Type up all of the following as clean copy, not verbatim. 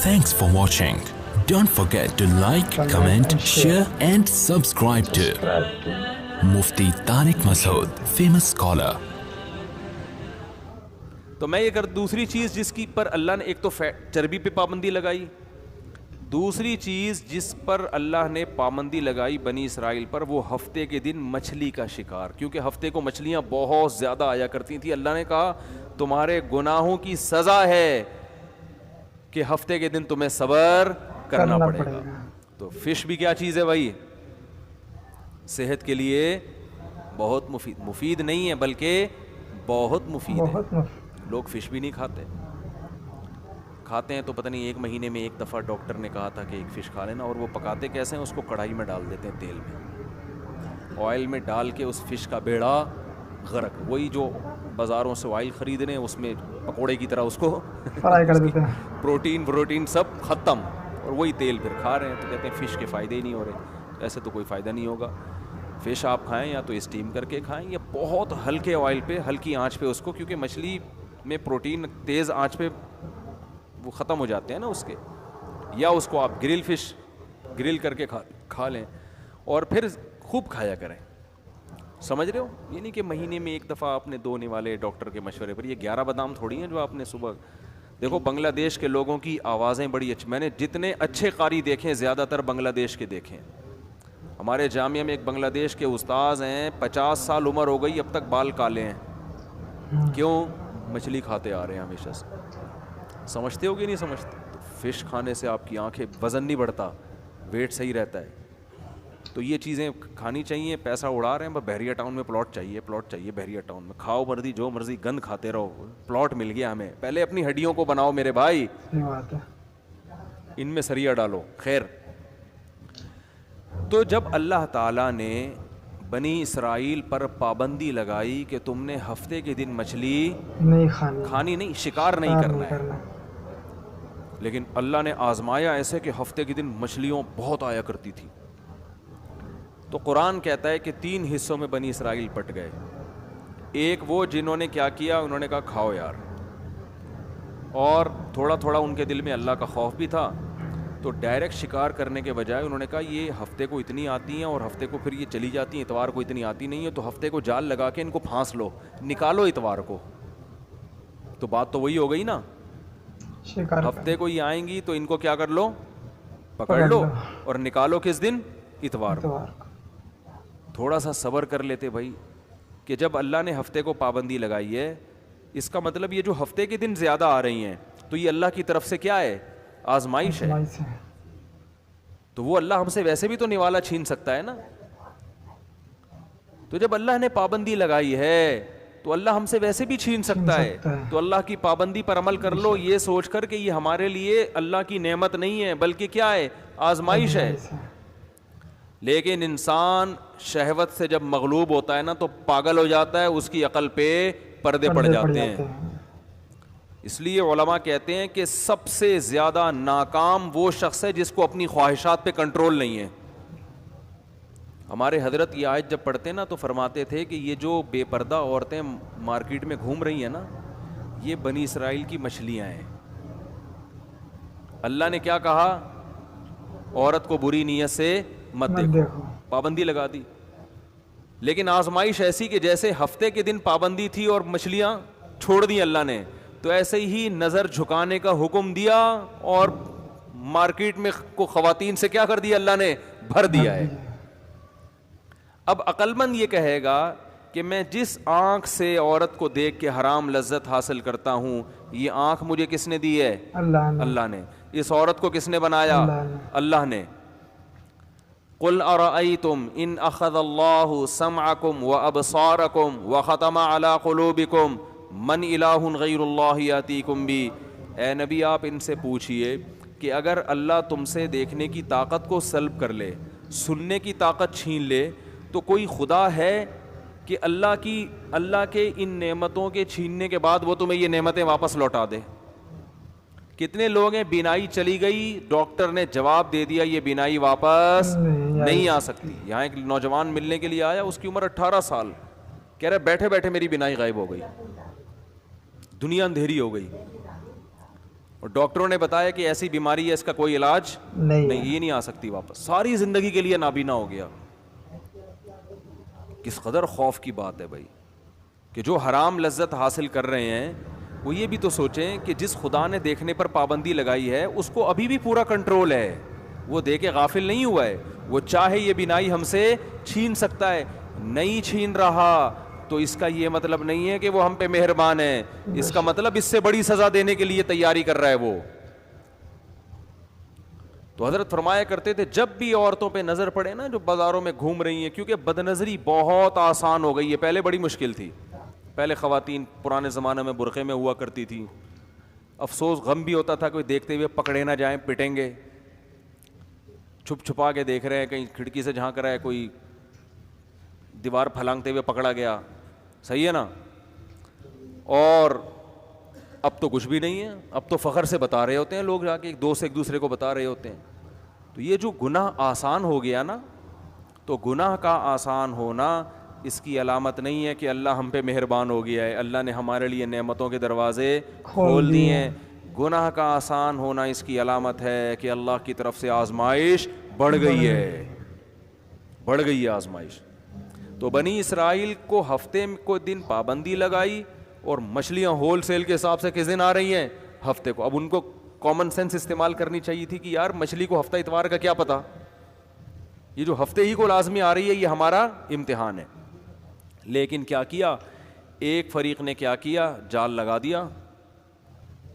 Thanks for watching. Don't forget to like, Comment comment, and share. share and subscribe to Subscribe to Mufti Tariq Masood, famous scholar. تو میں یہ کر دوسری چیز جس کی پر اللہ نے ایک تو چربی پہ پابندی لگائی، دوسری چیز جس پر اللہ نے پابندی لگائی بنی اسرائیل پر، وہ ہفتے کے دن مچھلی کا شکار، کیونکہ ہفتے کو مچھلیاں بہت زیادہ آیا کرتی تھیں۔ اللہ نے کہا تمہارے گناہوں کی سزا ہے کہ ہفتے کے دن تمہیں صبر کرنا پڑے گا۔ تو فش بھی کیا چیز ہے بھائی؟ صحت کے لیے بہت مفید نہیں ہے بلکہ بہت مفید ہے۔ لوگ فش بھی نہیں کھاتے ہیں تو پتہ نہیں ایک مہینے میں ایک دفعہ ڈاکٹر نے کہا تھا کہ ایک فش کھا لینا، اور وہ پکاتے کیسے ہیں؟ اس کو کڑھائی میں ڈال دیتے ہیں، تیل میں آئل میں ڈال کے اس فش کا بیڑا غرق، وہی جو بازاروں سے آئل خرید رہے ہیں اس میں پکوڑے کی طرح اس کو فرائی کر دیتے ہیں، پروٹین سب ختم، اور وہی تیل پھر کھا رہے ہیں۔ تو کہتے ہیں فش کے فائدے ہی نہیں ہو رہے۔ ایسے تو کوئی فائدہ نہیں ہوگا۔ فش آپ کھائیں یا تو اسٹیم کر کے کھائیں یا بہت ہلکے آئل پہ ہلکی آنچ پہ اس کو، کیونکہ مچھلی میں پروٹین تیز آنچ پہ وہ ختم ہو جاتے ہیں نا اس کے، یا اس کو آپ گرل کر کے کھا لیں اور پھر خوب کھایا کریں۔ سمجھ رہے ہو؟ یہ نہیں کہ مہینے میں ایک دفعہ آپ نے دو نوالے ڈاکٹر کے مشورے پر۔ یہ 11 بادام تھوڑی ہیں جو آپ نے صبح دیکھو۔ بنگلہ دیش کے لوگوں کی آوازیں بڑی اچھی، میں نے جتنے اچھے قاری دیکھے زیادہ تر بنگلہ دیش کے دیکھے۔ ہمارے جامعہ میں ایک بنگلہ دیش کے استاذ ہیں، 50 سال عمر ہو گئی، اب تک بال کالے ہیں۔ کیوں؟ مچھلی کھاتے آ رہے ہیں ہمیشہ سے۔ سمجھتے ہو کہ نہیں سمجھتے؟ تو فش کھانے سے آپ کی آنکھیں، وزن نہیں بڑھتا، ویٹ صحیح رہتا ہے۔ تو یہ چیزیں کھانی چاہیے۔ پیسہ اڑا رہے ہیں، بحریہ ٹاؤن میں پلاٹ چاہیے بحریہ ٹاؤن میں، کھاؤ مرضی جو مرضی گند کھاتے رہو، پلاٹ مل گیا ہمیں۔ پہلے اپنی ہڈیوں کو بناؤ میرے بھائی، ان میں سریا ڈالو۔ خیر، تو جب اللہ تعالیٰ نے بنی اسرائیل پر پابندی لگائی کہ تم نے ہفتے کے دن مچھلی نہیں کھانی نہیں، شکار نہیں کرنا ہے، لیکن اللہ نے آزمایا ایسے کہ ہفتے کے دن مچھلیوں بہت آیا کرتی تھی۔ تو قرآن کہتا ہے کہ 3 حصوں میں بنی اسرائیل بٹ گئے۔ ایک وہ جنہوں نے کیا کیا، انہوں نے کہا کھاؤ یار، اور تھوڑا تھوڑا ان کے دل میں اللہ کا خوف بھی تھا، تو ڈائریکٹ شکار کرنے کے بجائے انہوں نے کہا یہ ہفتے کو اتنی آتی ہیں اور ہفتے کو پھر یہ چلی جاتی ہیں، اتوار کو اتنی آتی نہیں ہے، تو ہفتے کو جال لگا کے ان کو پھانس لو، نکالو اتوار کو۔ تو بات تو وہی ہو گئی نا، ہفتے کو ہی آئیں گی تو ان کو کیا کر لو، پکڑ لو، اور نکالو کس دن؟ اتوار کو۔ تھوڑا سا صبر کر لیتے بھائی، کہ جب اللہ نے ہفتے کو پابندی لگائی ہے، اس کا مطلب یہ جو ہفتے کے دن زیادہ آ رہی ہیں تو یہ اللہ کی طرف سے کیا ہے؟ آزمائش ہے۔ تو وہ اللہ ہم سے ویسے بھی تو نوالا چھین سکتا ہے نا۔ تو جب اللہ نے پابندی لگائی ہے تو اللہ ہم سے ویسے بھی چھین سکتا ہے۔ تو اللہ کی پابندی پر عمل کر لو، یہ سوچ کر کہ یہ ہمارے لیے اللہ کی نعمت نہیں ہے بلکہ کیا ہے؟ آزمائش ہے۔ لیکن انسان شہوت سے جب مغلوب ہوتا ہے نا تو پاگل ہو جاتا ہے، اس کی عقل پہ پردے پڑ جاتے ہیں۔ اس لیے علماء کہتے ہیں کہ سب سے زیادہ ناکام وہ شخص ہے جس کو اپنی خواہشات پہ کنٹرول نہیں ہے۔ ہمارے حضرت یہ آیت جب پڑھتے ہیں نا تو فرماتے تھے کہ یہ جو بے پردہ عورتیں مارکیٹ میں گھوم رہی ہیں نا، یہ بنی اسرائیل کی مچھلیاں ہیں۔ اللہ نے کیا کہا؟ عورت کو بری نیت سے مت دیکھو، پابندی لگا دی۔ لیکن آزمائش ایسی کہ جیسے ہفتے کے دن پابندی تھی اور مچھلیاں چھوڑ دی اللہ نے، تو ایسے ہی نظر جھکانے کا حکم دیا اور مارکیٹ میں کو خواتین سے کیا کر دیا اللہ نے؟ بھر دیا ہے۔ اب عقل مند یہ کہے گا کہ میں جس آنکھ سے عورت کو دیکھ کے حرام لذت حاصل کرتا ہوں، یہ آنکھ مجھے کس نے دی ہے؟ اللہ نے۔ اس عورت کو کس نے بنایا؟ اللہ نے۔ قل ارأيتم ان اخذ الله سمعكم وابصاركم وختم على قلوبكم من الہ غیر اللہ یاتیکم بی۔ اے نبی آپ ان سے پوچھئے کہ اگر اللہ تم سے دیکھنے کی طاقت کو سلب کر لے، سننے کی طاقت چھین لے، تو کوئی خدا ہے کہ اللہ کے ان نعمتوں کے چھیننے کے بعد وہ تمہیں یہ نعمتیں واپس لوٹا دے؟ کتنے لوگ ہیں بینائی چلی گئی, ڈاکٹر نے جواب دے دیا یہ بینائی واپس نہیں آ سکتی. یہاں ایک نوجوان ملنے کے لیے آیا, اس کی عمر 18 سال, کہہ رہا بیٹھے بیٹھے میری بینائی غائب ہو گئی, دنیا اندھیری ہو گئی, اور ڈاکٹروں نے بتایا کہ ایسی بیماری ہے اس کا کوئی علاج نہیں, یہ نہیں آ سکتی واپس. ساری زندگی کے لیے نابینا ہو گیا. کس قدر خوف کی بات ہے بھائی, کہ جو حرام لذت حاصل کر رہے ہیں وہ یہ بھی تو سوچیں کہ جس خدا نے دیکھنے پر پابندی لگائی ہے اس کو ابھی بھی پورا کنٹرول ہے, وہ دیکھے غافل نہیں ہوا ہے. وہ چاہے یہ بینائی ہم سے چھین سکتا ہے, نہیں چھین رہا تو اس کا یہ مطلب نہیں ہے کہ وہ ہم پہ مہربان ہے, اس کا مطلب اس سے بڑی سزا دینے کے لیے تیاری کر رہا ہے وہ. تو حضرت فرمایا کرتے تھے جب بھی عورتوں پہ نظر پڑے نا جو بازاروں میں گھوم رہی ہیں, کیونکہ بد نظری بہت آسان ہو گئی ہے, پہلے بڑی مشکل تھی. پہلے خواتین پرانے زمانے میں برقعے میں ہوا کرتی تھی, افسوس غم بھی ہوتا تھا کوئی دیکھتے ہوئے پکڑے نہ جائیں, پٹیں گے. چھپ چھپا کے دیکھ رہے ہیں, کہیں کھڑکی سے جھانک رہا ہے, کوئی دیوار پھلانگتے ہوئے پکڑا گیا, صحیح ہے نا. اور اب تو کچھ بھی نہیں ہے, اب تو فخر سے بتا رہے ہوتے ہیں لوگ, جا کے ایک دوست ایک دوسرے کو بتا رہے ہوتے ہیں. تو یہ جو گناہ آسان ہو گیا نا, تو گناہ کا آسان ہونا اس کی علامت نہیں ہے کہ اللہ ہم پہ مہربان ہو گیا ہے, اللہ نے ہمارے لیے نعمتوں کے دروازے کھول دیے ہیں. گناہ کا آسان ہونا اس کی علامت ہے کہ اللہ کی طرف سے آزمائش بڑھ گئی ہے, بڑھ گئی ہے آزمائش. تو بنی اسرائیل کو ہفتے کو دن پابندی لگائی, اور مچھلیاں ہول سیل کے حساب سے کس دن آ رہی ہیں, ہفتے کو. اب ان کو کامن سینس استعمال کرنی چاہیے تھی کہ یار مچھلی کو ہفتہ اتوار کا کیا پتا, یہ جو ہفتے ہی کو لازمی آ رہی ہے یہ ہمارا امتحان ہے. لیکن کیا کیا, ایک فریق نے کیا کیا, جال لگا دیا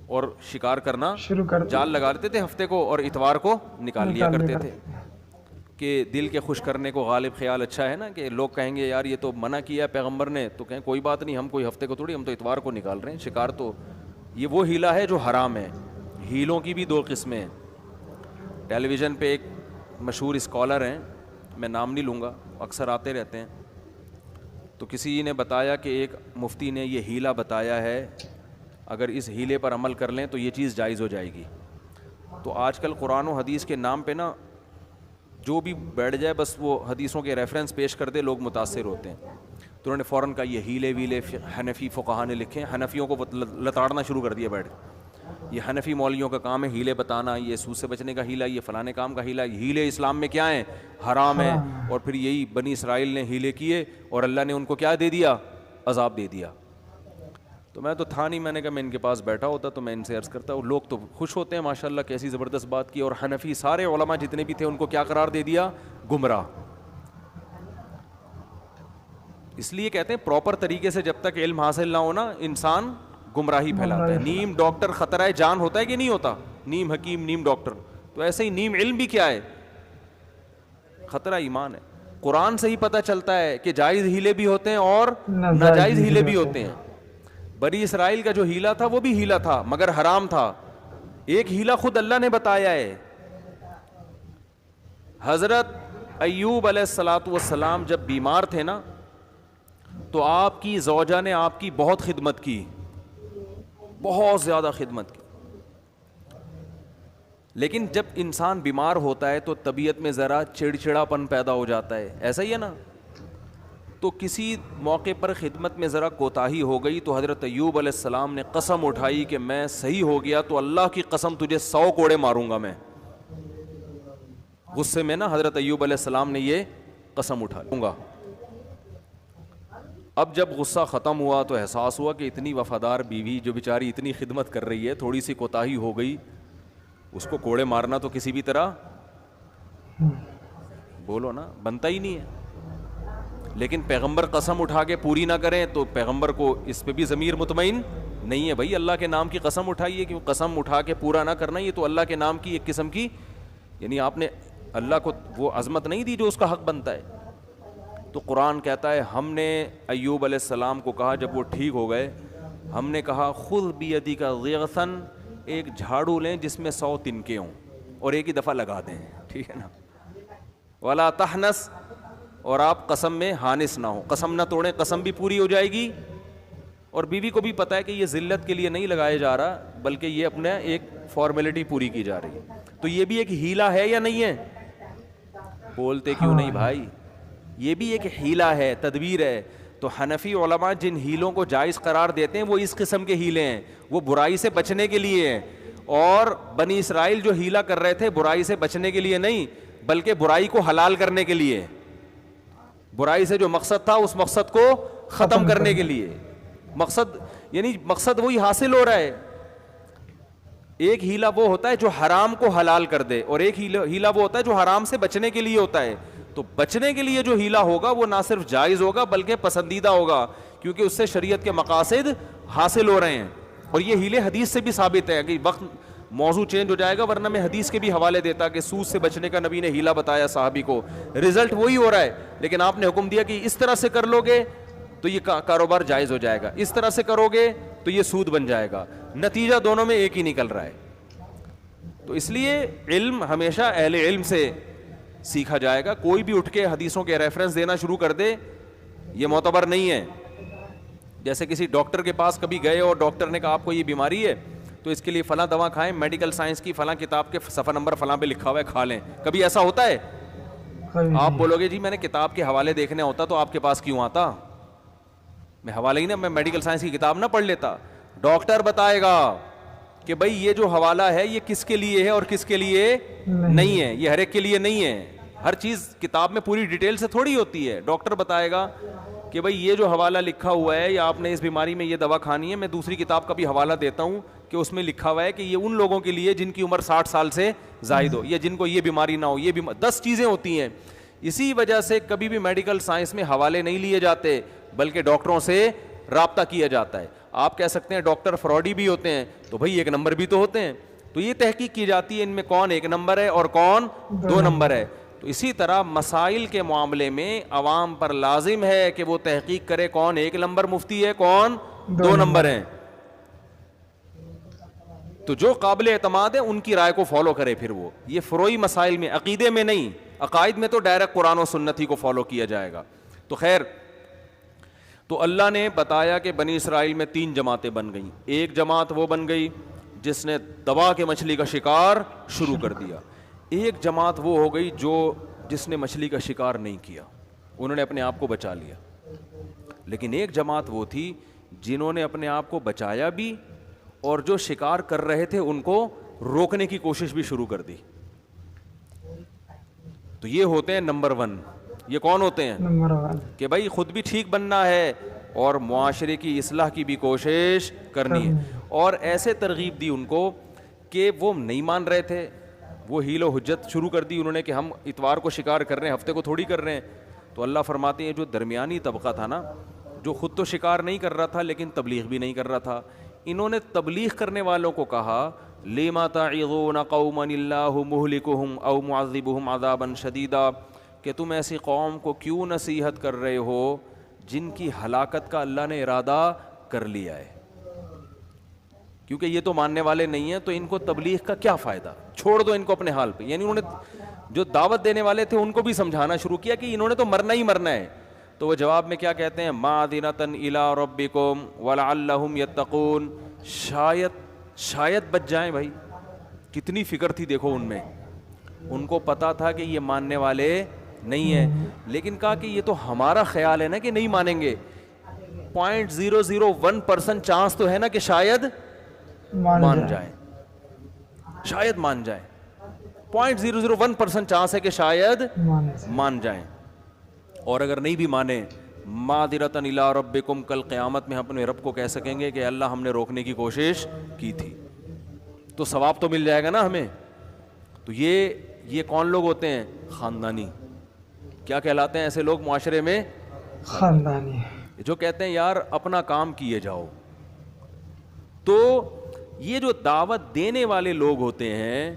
اور شکار کرنا شروع کر, جال لگا لیتے تھے ہفتے کو اور اتوار کو نکال لیا کرتے تھے, کہ دل کے خوش کرنے کو غالب خیال اچھا ہے نا, کہ لوگ کہیں گے یار یہ تو منع کیا ہے پیغمبر نے, تو کہیں کوئی بات نہیں, ہم کوئی ہفتے کو تھوڑی, ہم تو اتوار کو نکال رہے ہیں شکار. تو یہ وہ ہیلا ہے جو حرام ہے. ہیلوں کی بھی دو قسمیں ہیں. ٹیلی ویژن پہ ایک مشہور اسکالر ہیں, میں نام نہیں لوں گا, اکثر آتے رہتے ہیں, تو کسی نے بتایا کہ ایک مفتی نے یہ ہیلا بتایا ہے, اگر اس ہیلے پر عمل کر لیں تو یہ چیز جائز ہو جائے گی. تو آج کل قرآن و حدیث کے نام پہ نا جو بھی بیٹھ جائے بس وہ حدیثوں کے ریفرنس پیش کر دے, لوگ متاثر ہوتے ہیں. تو انہوں نے فوراً کہا یہ ہیلے ویلے حنفی فقہا نے لکھے ہیں, حنفیوں کو لتاڑنا شروع کر دیا بیٹھ, یہ حنفی مولویوں کا کام ہے ہیلے بتانا, یہ سود سے بچنے کا ہیلا, یہ فلانے کام کا ہیلا. ہیلے اسلام میں کیا ہیں, حرام ہیں. اور پھر یہی بنی اسرائیل نے ہیلے کیے اور اللہ نے ان کو کیا دے دیا, عذاب دے دیا. تو میں تو تھا نہیں, میں نے کہا میں ان کے پاس بیٹھا ہوتا تو میں ان سے عرض کرتا, اور لوگ تو خوش ہوتے ہیں ماشاءاللہ, کیسی زبردست بات کی. اور حنفی سارے علماء جتنے بھی تھے ان کو کیا قرار دے دیا, گمراہ. اس لیے کہتے ہیں پراپر طریقے سے جب تک علم حاصل نہ ہونا انسان گمراہی پھیلاتا ہے. نیم ڈاکٹر خطرہ جان ہوتا ہے کہ نہیں ہوتا, نیم حکیم نیم ڈاکٹر. تو ایسے ہی نیم علم بھی کیا ہے, خطرہ ایمان ہے. قرآن سے ہی پتہ چلتا ہے کہ جائز ہیلے بھی ہوتے ہیں اور ناجائز ہیلے بھی ہوتے ہیں. بنی اسرائیل کا جو ہیلا تھا وہ بھی ہیلا تھا مگر حرام تھا. ایک ہیلا خود اللہ نے بتایا ہے. حضرت ایوب علیہ الصلاۃ والسلام جب بیمار تھے نا, تو آپ کی زوجہ نے آپ کی بہت خدمت کی, بہت زیادہ خدمت کی. لیکن جب انسان بیمار ہوتا ہے تو طبیعت میں ذرا چڑچڑاپن پیدا ہو جاتا ہے, ایسا ہی ہے نا. تو کسی موقع پر خدمت میں ذرا کوتاہی ہو گئی تو حضرت ایوب علیہ السلام نے قسم اٹھائی کہ میں صحیح ہو گیا تو اللہ کی قسم تجھے 100 کوڑے ماروں گا میں. غصے میں نا حضرت ایوب علیہ السلام نے یہ قسم اٹھا لوں گا. اب جب غصہ ختم ہوا تو احساس ہوا کہ اتنی وفادار بیوی جو بیچاری اتنی خدمت کر رہی ہے, تھوڑی سی کوتاہی ہو گئی, اس کو کوڑے مارنا تو کسی بھی طرح بولو نا بنتا ہی نہیں ہے. لیکن پیغمبر قسم اٹھا کے پوری نہ کریں تو پیغمبر کو اس پہ بھی ضمیر مطمئن نہیں ہے. بھائی اللہ کے نام کی قسم اٹھائیے, کہ قسم اٹھا کے پورا نہ کرنا یہ تو اللہ کے نام کی ایک قسم کی, یعنی آپ نے اللہ کو وہ عظمت نہیں دی جو اس کا حق بنتا ہے. تو قرآن کہتا ہے ہم نے ایوب علیہ السلام کو کہا جب وہ ٹھیک ہو گئے, ہم نے کہا خذ بیدک غیثا, ایک جھاڑو لیں جس میں 100 تنکے ہوں اور ایک ہی دفعہ لگا دیں, ٹھیک ہے نا. ولا تحنس, اور آپ قسم میں حانس نہ ہو, قسم نہ توڑیں, قسم بھی پوری ہو جائے گی. اور بیوی کو بھی پتہ ہے کہ یہ ذلت کے لیے نہیں لگایا جا رہا بلکہ یہ اپنا ایک فارمیلٹی پوری کی جا رہی ہے. تو یہ بھی ایک ہیلا ہے یا نہیں ہے؟ بولتے کیوں نہیں بھائی؟ یہ بھی ایک ہیلا ہے, تدبیر ہے. تو حنفی علماء جن ہیلوں کو جائز قرار دیتے ہیں وہ اس قسم کے ہیلے ہیں, وہ برائی سے بچنے کے لیے ہیں. اور بنی اسرائیل جو ہیلا کر رہے تھے برائی سے بچنے کے لیے نہیں, بلکہ برائی کو حلال کرنے کے لیے. برائی سے جو مقصد تھا اس مقصد کو ختم کرنے کے لیے. مقصد یعنی مقصد وہی حاصل ہو رہا ہے. ایک ہیلا وہ ہوتا ہے جو حرام کو حلال کر دے, اور ایک ہیلا وہ ہوتا ہے جو حرام سے بچنے کے لیے ہوتا ہے. تو بچنے کے لیے جو ہیلا ہوگا وہ نہ صرف جائز ہوگا بلکہ پسندیدہ ہوگا, کیونکہ اس سے شریعت کے مقاصد حاصل ہو رہے ہیں. اور یہ ہیلے حدیث سے بھی ثابت ہے کہ وقت موضوع چینج ہو جائے گا, ورنہ میں حدیث کے بھی حوالے دیتا کہ سود سے بچنے کا نبی نے ہیلا بتایا صحابی کو, رزلٹ وہی ہو رہا ہے, لیکن آپ نے حکم دیا کہ اس طرح سے کر لو گے تو یہ کاروبار جائز ہو جائے گا, اس طرح سے کرو گے تو یہ سود بن جائے گا. نتیجہ دونوں میں ایک ہی نکل رہا ہے. تو اس لیے علم ہمیشہ اہل علم سے سیکھا جائے گا. کوئی بھی اٹھ کے حدیثوں کے ریفرنس دینا شروع کر دے یہ معتبر نہیں ہے. جیسے کسی ڈاکٹر کے پاس کبھی گئے اور ڈاکٹر نے کہا آپ کو یہ بیماری ہے تو اس کے لیے فلاں دوا کھائیں, میڈیکل سائنس کی فلاں کتاب کے صفحہ نمبر فلاں پہ لکھا ہوا ہے, کھا لیں. کبھی ایسا ہوتا ہے؟ آپ بولو گے جی میں نے کتاب کے حوالے دیکھنے ہوتا تو آپ کے پاس کیوں آتا, میں حوالے ہی نا, میں میڈیکل سائنس کی کتاب نہ پڑھ لیتا. ڈاکٹر بتائے گا کہ بھائی یہ جو حوالہ ہے یہ کس کے لیے ہے اور کس کے لیے نہیں ہے, یہ ہر ایک کے لیے نہیں ہے. ہر چیز کتاب میں پوری ڈیٹیل سے تھوڑی ہوتی ہے. ڈاکٹر بتائے گا کہ بھائی یہ جو حوالہ لکھا ہوا ہے یا آپ نے اس بیماری میں یہ دوا کھانی ہے, میں دوسری کتاب کا بھی حوالہ دیتا ہوں کہ اس میں لکھا ہوا ہے کہ یہ ان لوگوں کے لیے جن کی عمر 60 سال سے زائد ہو, یا جن کو یہ بیماری نہ ہو. یہ 10 چیزیں ہوتی ہیں. اسی وجہ سے کبھی بھی میڈیکل سائنس میں حوالے نہیں لیے جاتے بلکہ ڈاکٹروں سے رابطہ کیا جاتا ہے. آپ کہہ سکتے ہیں ڈاکٹر فراڈی بھی ہوتے ہیں, تو بھائی ایک نمبر بھی تو ہوتے ہیں. تو یہ تحقیق کی جاتی ہے ان میں کون ایک نمبر ہے اور کون 2 نمبر ہے. تو اسی طرح مسائل کے معاملے میں عوام پر لازم ہے کہ وہ تحقیق کرے کون 1 نمبر مفتی ہے, کون 2 نمبر ہیں. تو جو قابل اعتماد ہے ان کی رائے کو فالو کرے. پھر وہ یہ فروعی مسائل میں, عقیدے میں نہیں. عقائد میں تو ڈائریکٹ قرآن و سنت ہی کو فالو کیا جائے گا. تو خیر, تو اللہ نے بتایا کہ بنی اسرائیل میں 3 جماعتیں بن گئیں. ایک جماعت وہ بن گئی جس نے دبا کے مچھلی کا شکار شروع کر دیا. ایک جماعت وہ ہو گئی جس نے مچھلی کا شکار نہیں کیا, انہوں نے اپنے آپ کو بچا لیا. لیکن ایک جماعت وہ تھی جنہوں نے اپنے آپ کو بچایا بھی اور جو شکار کر رہے تھے ان کو روکنے کی کوشش بھی شروع کر دی. تو یہ ہوتے ہیں نمبر 1. یہ کون ہوتے ہیں؟ نمبر 1 کہ بھائی خود بھی ٹھیک بننا ہے اور معاشرے کی اصلاح کی بھی کوشش کرنی ہے. اور ایسے ترغیب دی ان کو کہ وہ نہیں مان رہے تھے, وہ حیل و حجت شروع کر دی انہوں نے کہ ہم اتوار کو شکار کر رہے ہیں, ہفتے کو تھوڑی کر رہے ہیں. تو اللہ فرماتے ہیں جو درمیانی طبقہ تھا نا, جو خود تو شکار نہیں کر رہا تھا لیکن تبلیغ بھی نہیں کر رہا تھا, انہوں نے تبلیغ کرنے والوں کو کہا لما تعظون قوما اللہ مہلکہم او معذبہم عذابا شدیدا, کہ تم ایسی قوم کو کیوں نصیحت کر رہے ہو جن کی ہلاکت کا اللہ نے ارادہ کر لیا ہے. کیونکہ یہ تو ماننے والے نہیں ہیں, تو ان کو تبلیغ کا کیا فائدہ, چھوڑ دو ان کو اپنے حال پہ. یعنی انہوں نے جو دعوت دینے والے تھے ان کو بھی سمجھانا شروع کیا کہ انہوں نے تو مرنا ہی مرنا ہے. تو وہ جواب میں کیا کہتے ہیں, معذرۃ الی ربکم ولعلہم یتقون, شاید بچ جائیں. بھائی کتنی فکر تھی دیکھو ان میں, ان کو پتا تھا کہ یہ ماننے والے نہیں ہیں, لیکن کہا کہ یہ تو ہمارا خیال ہے نا کہ نہیں مانیں گے. 0.001% چانس تو ہے نا کہ شاید مان جائیں, شاید مان جائیں. 0.001% چانس ہے کہ شاید مان جائیں. اور اگر نہیں بھی مانے, معذرۃ الی ربکم, کل قیامت میں ہم اپنے رب کو کہہ سکیں گے کہ اللہ ہم نے روکنے کی کوشش کی تھی, تو ثواب تو مل جائے گا نا ہمیں. تو یہ کون لوگ ہوتے ہیں؟ خاندانی. کیا کہلاتے ہیں ایسے لوگ معاشرے میں؟ خاندانی. جو کہتے ہیں یار اپنا کام کیے جاؤ. تو یہ جو دعوت دینے والے لوگ ہوتے ہیں,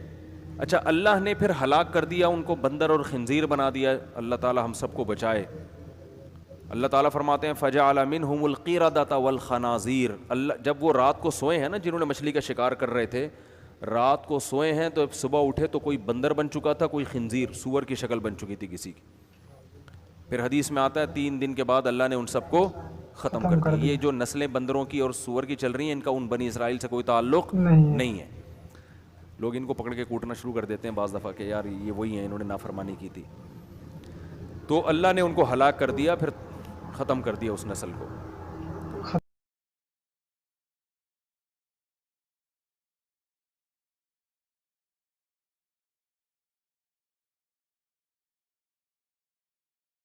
اچھا اللہ نے پھر ہلاک کر دیا ان کو, بندر اور خنزیر بنا دیا. اللہ تعالی ہم سب کو بچائے. اللہ تعالیٰ فرماتے ہیں فجعل منہم القردۃ والخنازیر. اللہ جب وہ رات کو سوئے ہیں نا, جنہوں نے مچھلی کا شکار کر رہے تھے, رات کو سوئے ہیں تو صبح اٹھے تو کوئی بندر بن چکا تھا, کوئی خنزیر سور کی شکل بن چکی تھی کسی کی. پھر حدیث میں آتا ہے 3 دن کے بعد اللہ نے ان سب کو ختم کر دیا. یہ جو نسلیں بندروں کی اور سور کی چل رہی ہیں ان کا ان بنی اسرائیل سے کوئی تعلق نہیں ہے. لوگ ان کو پکڑ کے کوٹنا شروع کر دیتے ہیں بعض دفعہ کہ یار یہ وہی ہیں، انہوں نے نافرمانی کی تھی. تو اللہ نے ان کو ہلاک کر دیا، پھر ختم کر دیا اس نسل کو.